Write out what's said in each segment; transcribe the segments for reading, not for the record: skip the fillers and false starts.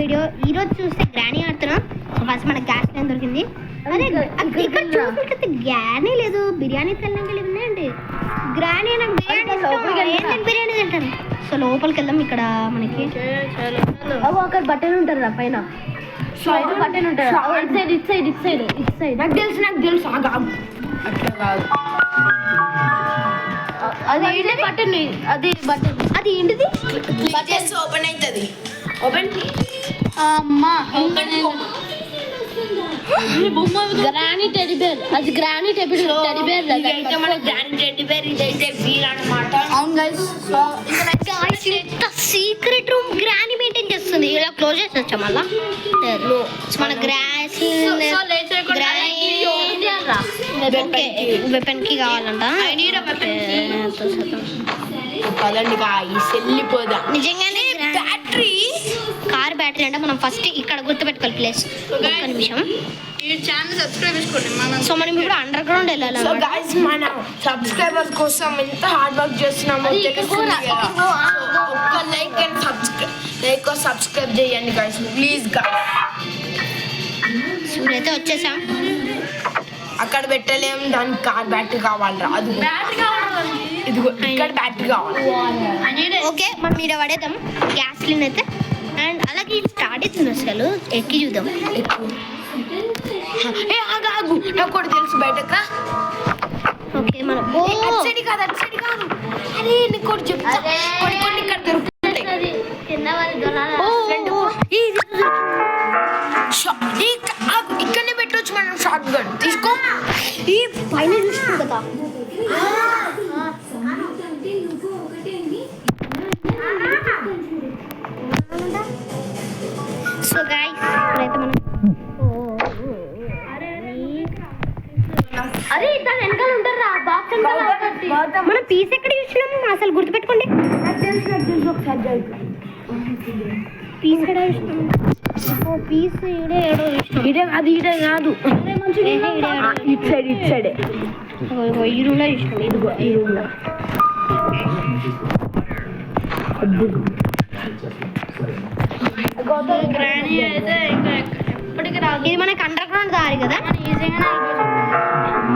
Video ఈరోజు చూస్తే granny ఆడుతున్నాం. సో ఫస్ట్ మనకి గ్యాస్ లైన్ దొరికింది. అదే ఇక్కడ చూసినట్లయితే గ్రానీ లేదు, బిర్యానీ తెల్లంగా ఉన్నాయండి. గ్రానీ నాకు బిర్యానీ తింటాను. సో లోపలికి వెళ్దాం. ఇక్కడ మనకి ఒక బటన్ ఉంటుంది రా పైన, బటన్ ఉంటుంది ఇట్ సైడ్. నాకు తెలుసు అట్లా కాదు. అది బటన్, అది ఏంటిది? ఓపెన్ అవుతుంది. ఓపెన్ అమ్మా, గ్రానీ టెడ్డీ బేర్. అది గ్రానీ టెడ్డీ బేర్. ఇదైతే మన గ్రానీ టెడ్డీ బేర్, ఇదైతే వీల్ అన్నమాట. అవును గైస్. సో ఇంత సీక్రెట్ రూమ్ గ్రానీ మెయింటైన్ చేస్తుంది. ఇలా క్లోజ్ చేసి వచ్చా మళ్ళా మన గ్రాస్ వెపన్ కి కావాలంట. నిజంగానే బ్యాటరీ, కార్ బ్యాటరీ అంటే మనం ఫస్ట్ ఇక్కడ గుర్తుపెట్టుకోవాలి ప్లేస్. ఒక్క నిమిషం. సో మనం ఇప్పుడు అండర్ గ్రౌండ్ వెళ్ళాలి. సో గైస్ మన సబ్స్క్రైబర్స్ కోసం ఎంత హార్డ్ వర్క్ చేస్తున్నామో తెలుస్తుంది కదా. ఒక్క లైక్ అండ్ సబ్స్క్రైబ్ చేయండి గైస్, ప్లీజ్ గైస్. ఇప్పుడైతే వచ్చేసాం. అక్కడ పెట్టలేము, దానికి కార్ బ్యాటరీ కావాలరా. అది ఇదిగో ఇక్కడ బ్యాటరీ కావాలి. ఓకే మనం ఇక్కడ పడేద్దాం గ్యాస్ లైన్ అయితే. అండ్ అలాగే ఇది స్టార్ట్ అవుతుంది, అసలు ఎక్కి చూద్దాం. ఆగు, నాకు కూడా తెలుసు బయటకా. ఓకే మనం అటు సైడ్ కాదు. అరే నీకు కూడా చెప్తా, కొన్ని ఇక్కడ దొరుకుతాయి. ఇక్కడనే పెట్టవచ్చు మనం షార్ట్ గన్. తీసుకో. ఈ పైన చూస్తున్నాం కదా. సో గైస్ ఇప్పుడైతే మనం అరే దాని వెనకాల ఉంటారా బాక్స్ మనం పీస్ ఎక్కడ చూసినాం అసలు గుర్తుపెట్టుకోండి. పీస్ ఎక్కడ చూసినాం? పీస్ ఇడే ఏడో చూసినాం. ఇదే అది ఇదే కాదు, ఇటు సైడే ఈ రూమ్లో చూసినాం. ఇదిగో ఈ రూమ్లో. ఇది మనకి అండర్ గ్రౌండ్ దారి కదా.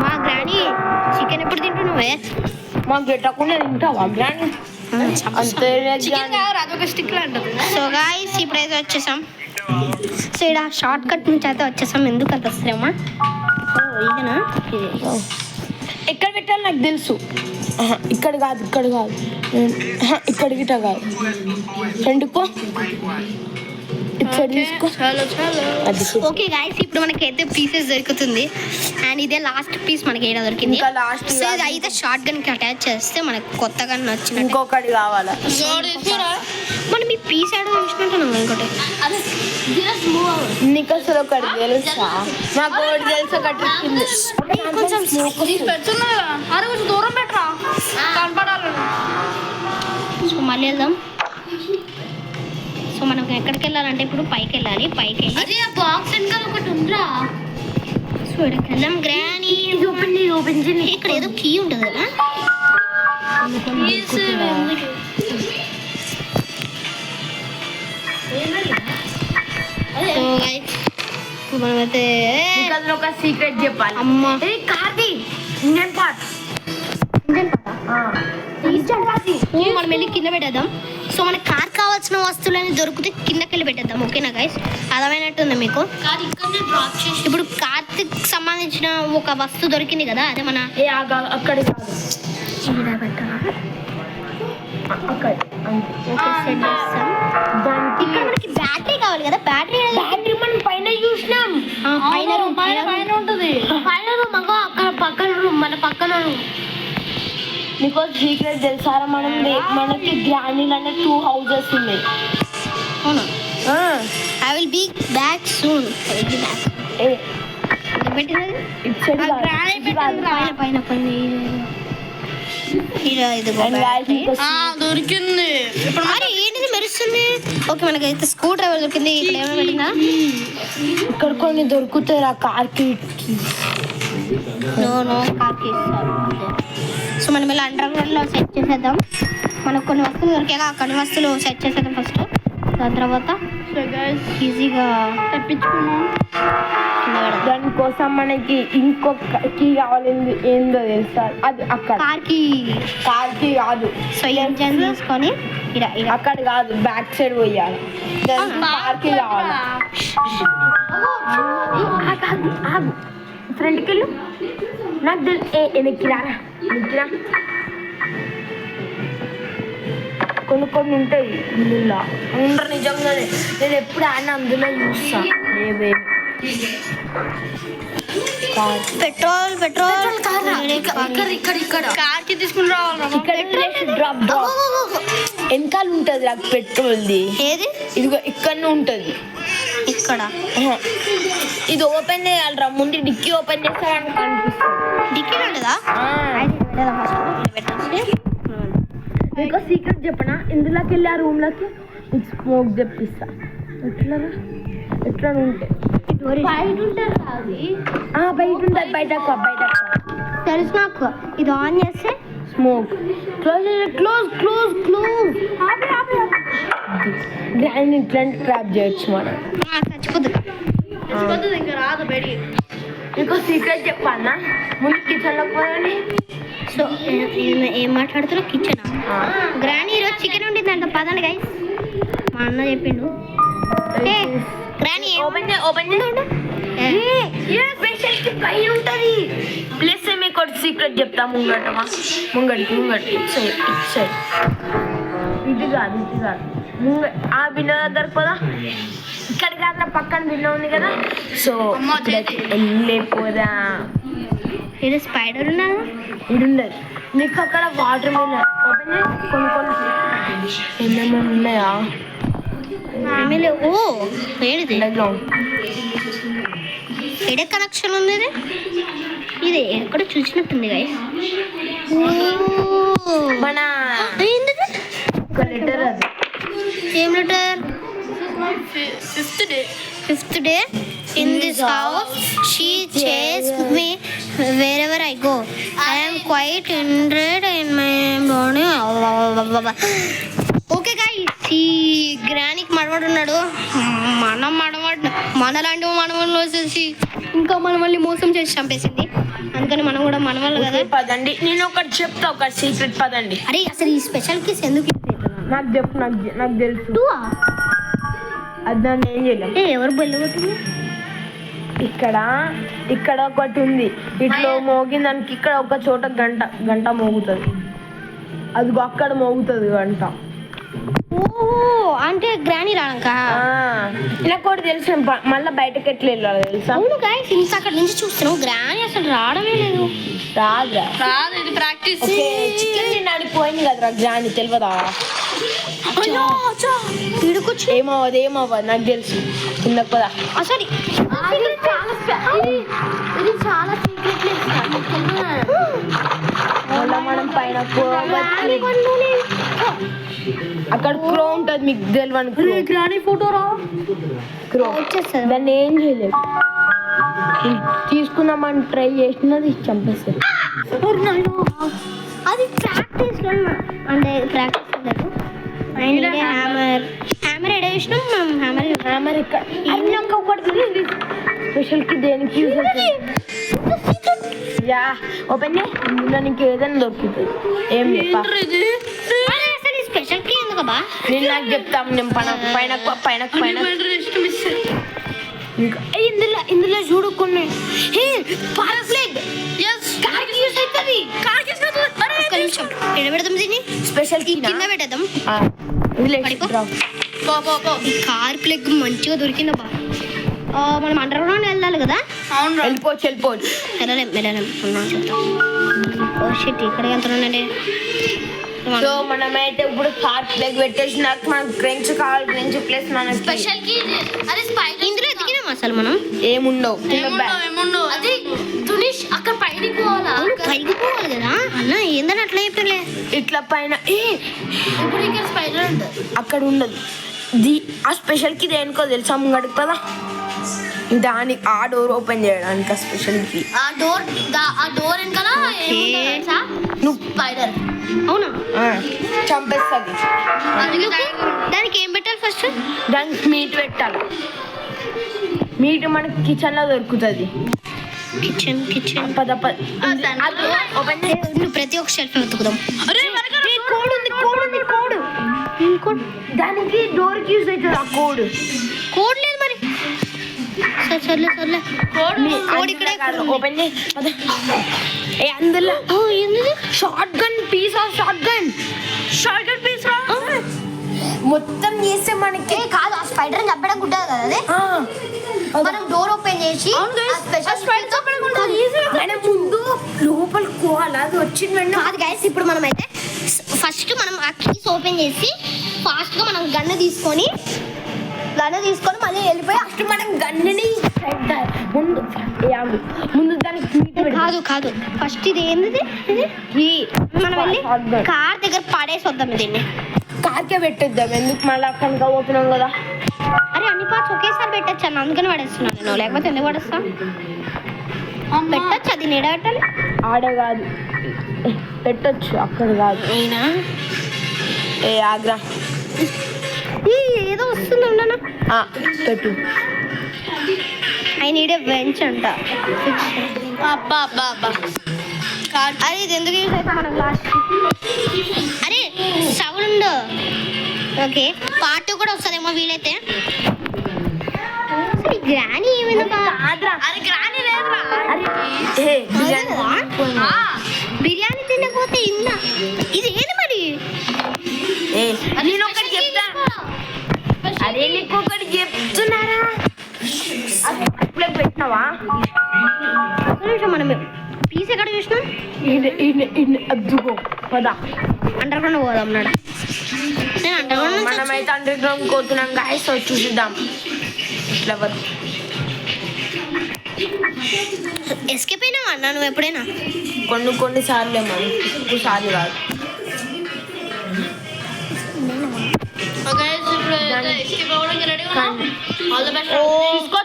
మా గ్రానీ చికెన్ ఎప్పుడు తింటున్నావే? మాకు పెట్టకుండా తింటావా గ్రాండ్? అంతే అదొక స్టిక్ లాంటిది. సో గాయ్స్ ఇప్పుడైతే వచ్చేసాం. సో ఇక్కడ షార్ట్ కట్ నుంచి అయితే వచ్చేసాం. ఎందుకు అంత శ్రమ? సో ఇదేనా? ఎక్కడ పెట్టాలి నాకు తెలుసు. ఇక్కడ కాదు ఇక్కడ గిట్ట కాదు. రెండుకో ఓకే గాయస్ ఇప్పుడు మనకైతే పీసెస్ దొరుకుతుంది. అండ్ ఇదే లాస్ట్ పీస్ మనకి ఏడా దొరికింది. సో ఇది అయితే షార్ట్ గన్ కి అటాచ్ చేస్తే మనకు కొత్తగా నచ్చిన ఇంకొకటి కావాలా. మనం ఈ పీస్ ఏడో చూసినట్టున్నాం. ఇంకోటి నీకు అసలు ఒకటి తెలుసా? నాకు ఒకటి తెలుసు. ఒకటి కొంచెం దూరం పెట్టరా కనపడాలి. సో మళ్ళీ వెళ్దాం. సో మనం ఎక్కడికి వెళ్ళాలంటే ఇప్పుడు పైకి వెళ్ళాలి. పైకి వెళ్ళి బాక్స్ వెనకాల ఒకటి ఉందిరా. సో ఇక్కడికి వెళ్ళాం. గ్రానీ ఓపెన్ చేయండి. ఇక్కడ ఏదో కీ ఉంటుంది కదా. సో గైస్ మనమైతే ఒక సీక్రెట్ చెప్పాలి. అమ్మ కార్ది ఇంజన్ పార్ట్. మనం వెళ్ళి కింద పెట్టేద్దాం. సో మనకి కార్ కావాల్సిన వస్తువులన్నీ దొరికితే కిందకి వెళ్ళి పెట్టేద్దాం. ఓకేనా గైస్? అర్థమైనట్టుంది మీకు? ఇప్పుడు కార్కి సంబంధించిన ఒక వస్తువు దొరికింది కదా, అదే మన అక్కడ ఇక్కడ మనకి బ్యాటరీ కావాలి కదా. బ్యాటరీ మనం పైన చూసినాం. పైన ఉంటుంది. పైన రూమ్ అక్కడ పక్కన రూమ్, మన పక్కన రూమ్. నీకు సీక్రెట్ తెలుసారా? మనకి గ్రానీలోనే 2 హౌసెస్ ఉన్నాయి. అవునా? I will be back soon. దొరికింది. మరి ఏంటిది మెరుస్తుంది? ఓకే మనకైతే స్క్రూ డ్రైవర్ దొరికింది. ఇక్కడ ఏమైనా పెట్టిందా? ఇక్కడ కొన్ని దొరుకుతాయి ఆ కార్కి. నో కార్కి. సో మనం ఇలా అండర్ గ్రౌండ్లో సెట్ చేసేద్దాం. మనకు కొన్ని వస్తువులు దొరికాక కొన్ని వస్తువులు సెట్ చేసేద్దాం ఫస్ట్. దాని తర్వాత సో గైస్ ఈజీగా తప్పించుకున్నాం. కింద పడదు. దానికోసం మనకి ఇంకొక కీ కావాలి. ఏందో తెలుసా? అది అక్కడ కార్కి కార్కి కాదు, సో ఇంజన్ తీసుకొని ఇలా ఇలా అక్కడ కాదు, బ్యాక్ సైడ్ పోయాలి. కార్కి కావాలి. ఆగు, ఫ్రంట్కి వెళ్ళు. నాకు వెనక్కి రారా, వెనక్కిరా. కొన్ని ఉంటాయి ఇందులో. ఉండరు నిజంగానే. నేను ఎప్పుడు ఆడిన అందులో చూస్తా. లేవే పెట్రోల్ ఇక్కడ కార్కి తీసుకుని రావాలి. ఇక్కడ డ్రాప్ వెనకాల ఉంటుంది నాకు పెట్రోల్ది. ఏది ఇదిగో ఇక్కడనే ఉంటుంది. ఇక్కడ ఇది ఓపెన్ చేయాలరా, ముందు డిక్కీ ఓపెన్ చేస్తారని కనిపిస్తుంది. డిక్కీలో ఉంటుందా? మీకు సీక్రెట్ చెప్పనా? ఇందులోకి వెళ్ళి ఆ రూమ్లోకి స్మోక్ తెప్పిస్తా. ఎట్లా ఉంటాయి బయట ఉంటారు అది. బయట ఉంటుంది. బయట తెలుసు నాకు. ఇది ఆన్ చేస్తే స్మోక్ క్లోజ్ గ్రాండ్ ఇట్లాంటి ట్రాప్ చేయొచ్చు మనం. చచ్చిపోద్దు. ఇంకా రాదు బయటికి. మీకు సీక్రెట్ చెప్పాలనా? ముందు కిచెన్లోకి పోయండి. సో ఏం మాట్లాడుతున్నా? కిచెన్ గ్రానీ ఈరోజు చికెన్ ఉండిందంట. పదండి గైస్, మా అన్న చెప్పిండు. గ్రానీ ఓపెన్ స్పెషల్ పైన ఉంటుంది. ప్లస్ మీకు సీక్రెట్ చెప్తా. ముంగటి ఇటు కాదు. ఆ బిన్న దగ్గరకు పోదా. ఇక్కడ కాదు, పక్కన బిన్న ఉంది కదా. సో వెళ్ళిపోదా. ఇది స్పైడర్ ఉన్నదా? ఇది ఉండదు. నీకు అక్కడ వాటర్ మిలన్ ఓపెన్ చేసి ఏమేమి ఉన్నాయా? ఓ ఏడిది ఎడే కనెక్షన్ ఉంది. ఇది ఎక్కడ చూసినట్టుంది గైస్. మన లెటర్ అది. ఏం letter? Fifth day in this house she chased me wherever I go. I am quite interested in my body. Okay guys, ఈ గ్రానీకి మనవాడు ఉన్నాడు. మనలాంటి మనవాళ్ళు వచ్చేసి ఇంకా మనల్ని మోసం చేసి చంపేసింది. అందుకని మనం కూడా మనవాళ్ళు కదా. పదండి, నేను ఒకటి చెప్తా, ఒక సీక్రెట్. పదండి. అరే అసలు ఈ స్పెషల్ కిస్ ఎందుకు నాకు చెప్పు. నాకు తెలుసు. అది దాన్ని ఏం చేయలేం. ఎవరు బెల్లు కొట్టింది? ఇక్కడ ఒకటి ఉంది. ఇట్లా మోగింది దానికి. ఇక్కడ ఒక చోట గంట మోగుతుంది. అదిగో అక్కడ మోగుతుంది గంట. ఓహో, అంటే గ్రానీ రాక నాకు కూడా తెలుసు. మళ్ళీ బయటకి ఎట్లా వెళ్ళాలి తెలుసా? అవును గైస్, ఇంత అక్కడ నుంచి చూస్తున్నావు. గ్రానీ అసలు రావడమే లేదు. రాదు, ఇది ప్రాక్టీస్. చికెన్ తినడానికి పోయింది కదరా గ్రానీ, తెలియదా? ఏమవ్వదు నాకు తెలుసు. కిందకు పదా. సారీ, ఇది చాలా సీక్రెట్. మనం పైన అక్కడ క్రో ఉంటుంది, మీకు తెలియని గ్రానీ ఫోటో రా. క్రో దాన్ని ఏం చేయలేదు. తీసుకుందామని ట్రై చేసినది చంపేస్తారు. అది ప్రాక్టీస్ అంటే ప్రాక్టీస్ లేదు. హ్యామర్ ఎడ వేసినాం మనం. హ్యామర్ ఇక్కడ అన్నాక ఒకటి స్పెషల్కి దేనికి యూజ్ అవుతుంది? యా ఓపెన్ నీకు ఏదైనా దొరుకుతుంది. ఏం చెప్పా? స్పెషల్ కి ఎందుకబ్బా? నేను నాకు చెప్తాను. నేను పైన ఇందులో చూడుకున్నాయి. పెడదాం దీన్ని. స్పెషల్ కింద పెట్టేద్దాం. ఈ కార్ ప్లగ్ మంచిగా దొరికిందబ్బా. మనం అండర్ గ్రౌండ్ వెళ్ళాలి కదా. వెళ్ళిపోవచ్చు. వెళ్ళలేం. ఇక్కడికి వెళ్తున్నానండి. సో మనమైతే ఇప్పుడు కార్ ప్లగ్ పెట్టేసినాక మనకు ఫ్రెండ్స్ కావాలి. ఫ్రెండ్స్ ప్లస్ మన స్పెషల్ కి అది స్పైడర్. ఇందులో ఎదిగినాం అసలు మనం. ఏముండవు. అది తునిష్ అక్కడ పైకి పోవాలా? పైకి పోవాలి కదా అన్న. ఏందని అట్లా చెప్పలే. ఇట్లా పైన ఇప్పుడు ఇక్కడ స్పైడర్ ఉంటుంది. అక్కడ ఉండదు. ఆ స్పెషల్కి దేనికో తెలుసా? ముంగడికి పదా. దానికి ఆ డోర్ ఓపెన్ చేయడానికి ఆ స్పెషల్కి. ఆ డోర్ వెనకాల నువ్వు స్పైడర్ అవునా? చంపేస్తుంది. దానికి ఏం పెట్టాలి ఫస్ట్? దానికి మీట్ పెట్టాలి. మీట్ మనకి కిచెన్లో దొరుకుతుంది. కిచెన్ పద ఓపెన్ నువ్వు ప్రతి ఒక్క షెల్ఫ్ వెతుకుదాం. కోడ్ దానికి డోర్కి యూజ్ అవుతుంది ఆ కోడ్. కోడ్ లేదు మరి. సర్లే కోడ్ ఇక్కడే ఓపెన్ చేయి. అందులో ఏంది? Short gun piece. మొత్తం చేస్తే మనకి కాదు, ఆ స్పైడర్ చంపడానికి ఉంటుంది కదా అది. మనం డోర్ ఓపెన్ చేసి ముందు లోపలికి పోవాలి. అది వచ్చింది కాదు గైస్. ఇప్పుడు మనం అయితే ఫస్ట్ మనం ఆ కీస్ ఓపెన్ చేసి ఫాస్ట్గా మనం గన్ను తీసుకొని మళ్ళీ వెళ్ళిపోయి ఫస్ట్ మనం గన్నుని ముందు దానికి కాదు ఫస్ట్ ఇది ఏంది? మనం వెళ్ళి కార్ దగ్గర పడేసి వద్దాం. దీన్ని కార్కే పెట్టేద్దాం. ఎందుకు మళ్ళీ అక్కడికి పోతున్నాం కదా. అరే అన్ని పార్ట్స్ ఒకేసారి పెట్టచ్చు అన్న, అందుకని పడేస్తున్నాను నేను. లేకపోతే ఎందుకు పడేస్తా? పెట్టచ్చు. అది నీడ పెట్టాలి. ఆడ కాదు పెట్టచ్చు, అక్కడ కాదు. అయినా ఆగ్రా ఏదో వస్తుంది ఉండనా పెట్టు. ఐ నీడ్ ఏ బెంచ్ అంట. అరే ఇది ఎందుకు యూజ్ అవుతా మనం లాస్ట్? అరే సౌండ్ ఓకే. పార్ట్ 2 కూడా వస్తుందేమో వీలైతే. గ్రానీ ఏమైందా? బిర్యానీ తినకపోతే ఇందా ఇది ఏంది మరి? నేను ఒకటి చెప్తా. అరే నీకు ఒకటి చెప్తున్నారా? అప్పుడే పెట్టినావా? మనం పీస్ ఎక్కడ చూసినాం? అద్దుకో పదా. అండర్ గ్రౌండ్ పోదాం అన్నాడు. నేను అండర్ గ్రౌండ్ మనమైతే అండర్ గ్రౌండ్ పోతున్నాం గాయస్. చూసిద్దాం ఇట్లా ఎస్కేప్ అయినావా అన్న నువ్వు ఎప్పుడైనా? కొన్ని సార్లు ఏమో, సార్లు కాదు.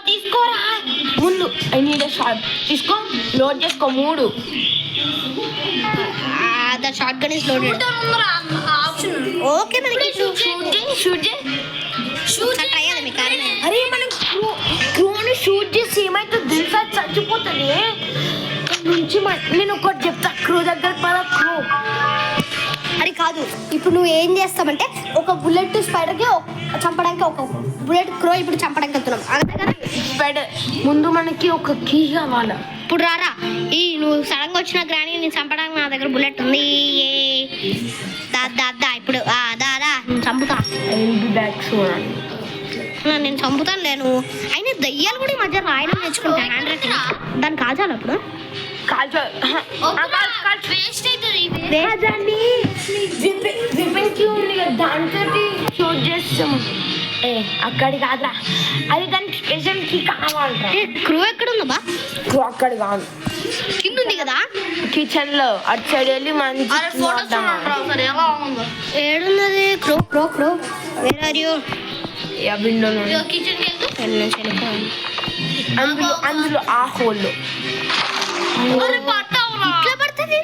తీసుకోరా ముందు. I need a shot. తీసుకో, లోడ్ చేసుకో 3. The shot gun is loaded. Okay మనకి షూట్ ట్రై అయ్యాలి మీ కార్. అరే మనం క్రూని షూట్ చేసి ఏమైతుంది తెలుసా? చచ్చిపోతుంది. నుంచి నేను ఒకటి చెప్తా. క్రూ దగ్గర పద. క్రూ అది కాదు. ఇప్పుడు నువ్వు ఏం చేస్తావంటే ఒక బుల్లెట్ స్పైడర్కి చంపడానికి, ఒక బుల్లెట్ క్రో ఇప్పుడు చంపడానికి వెళ్తున్నాం అంతే కదా. స్పైడర్ ముందు మనకి ఒక కీ కావాలి. ఇప్పుడు రారా నువ్వు సడన్గా వచ్చిన గ్రానీ నేను చంపడానికి నా దగ్గర బుల్లెట్ ఉంది. దా ఇప్పుడు దాదా నేను చంపుతా. నేను చంపుతాను లేను. అయినా దయ్యాలు కూడా ఈ మధ్య రాయడం నేర్చుకుంటాను. హ్యాండ్ రైటింగ్ దాన్ని కాల్చాలి. అప్పుడు దాంతో షూట్ చేస్తాం. అక్కడి కాదురా, అది దానికి స్పెషల్ కి కావాలరా. క్రూ ఎక్కడ ఉందా బా? క్రూ అక్కడ కాదు, కింద ఉంది కదా కిచెన్ లో. అటు సైడ్ వెళ్ళి మంచి ఏడున్నది crow crow crow. Where are you? విండోలో అందులో ఆ హోల్లో ఇట్లా పడుతుంది.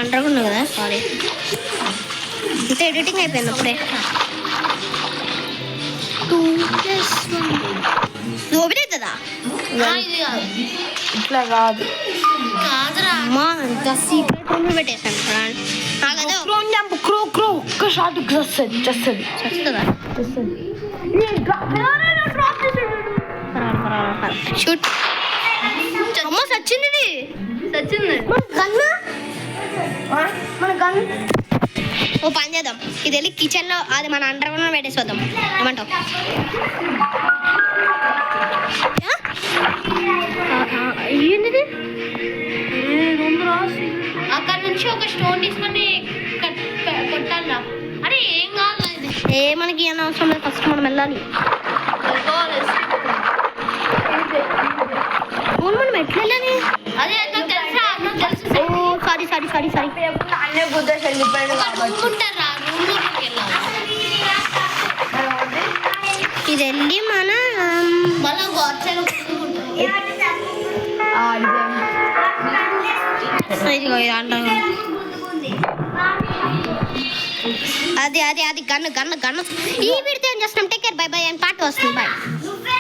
అంటారు కదా. సారీ, ఇంత ఎడిటింగ్ అయిపోయింది అప్పుడే. 2+1 అవుతుందా? ఇట్లా కాదు. అమ్మా అంత సీక్రెట్ రూమ్ పెట్టేసాను. క్రో క్రో ఒక్క షాట్ వస్తుంది. వస్తుందా? షూట్. అమ్మ సచ్చింది. మన గన్ ఓ పని చేద్దాం. ఇది వెళ్ళి కిచెన్ లో అది మన అండర్ గ్రౌండ్ పెట్టేసి వద్దాం. ఏమంటావు? ఏంటిది? అక్కడ నుంచి ఒక స్టోన్ తీసుకొని కొట్టాలా? అరే ఏం కాదు. మనకి ఏం అవసరం లేదు. ఫస్ట్ మనం వెళ్ళాలి. మనం ఎట్లా వెళ్ళాలి? అదే సారీ ఇది వెళ్ళి మన ఇదిగో ఇది అంటారు. అది గన్ను ఈ వీడితో ఏం చేస్తున్నాం take care bye by and పాట వస్తుంది బాయ్